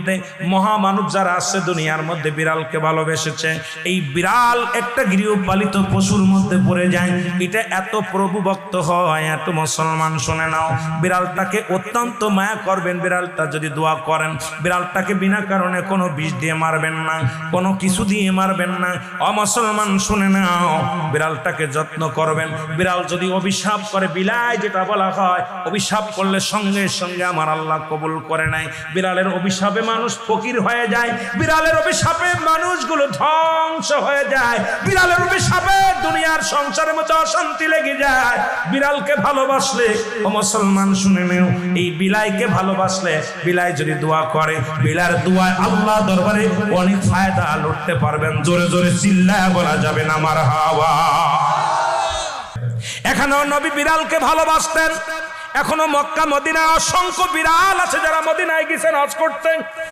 মধ্যে মহামানব যারা আছে দুনিয়ার মধ্যে বিড়ালকে ভালোবেসেছে। এই বিড়াল একটা গৃহপালিত পশুর মধ্যে পড়ে যায়, এটা এত প্রভুভক্ত হয়, এত মুসলমান শুনে নাও, বিড়ালটাকে অত্যন্ত মায়া করবেন। বিড়ালটা যদি দোয়া করেন, বিড়ালটাকে বিনা কারণে কোনো বিষ দিয়ে মারবেন না, কোনো কিছু দিয়ে মারবেন না। মুসলমান শুনে নাও, বিড়ালটাকে যত্ন করবেন। বিড়াল যদি অভিশাপ করে, বিলাই যেটা বলা হয়, অভিশাপ করলে সঙ্গে সঙ্গে আমার আল্লাহ কবুল করে নাই। বিড়ালের অভিশাপে মানুষ ফকির হয়ে যায়, বিড়ালের অভিশাপে মানুষগুলো ধ্বংস হয়ে যায়, বিড়ালের অভিশাপে দুনিয়ার সংসারের মধ্যে অশান্তি লেগে যায়। বিড়ালকে ভালোবাসলে, ও মুসলমান শুনে নেও, এই বিলাইকে ভালোবাসলে, বিলাই যদি দোয়া করে, বিলার দোয়ায় আল্লাহ দরবারে অনেক ফায়দা লুটতে পারবেন। জোরে জোরে চিল্লায় বলা যাবে না মারহাবা। এখানেও নবী বিড়ালকে ভালোবাসতেন। এখনো মক্কা মদিনায় অসংখ্য বিড়াল আছে যারা মদিনায় গেছেন হজ করতে।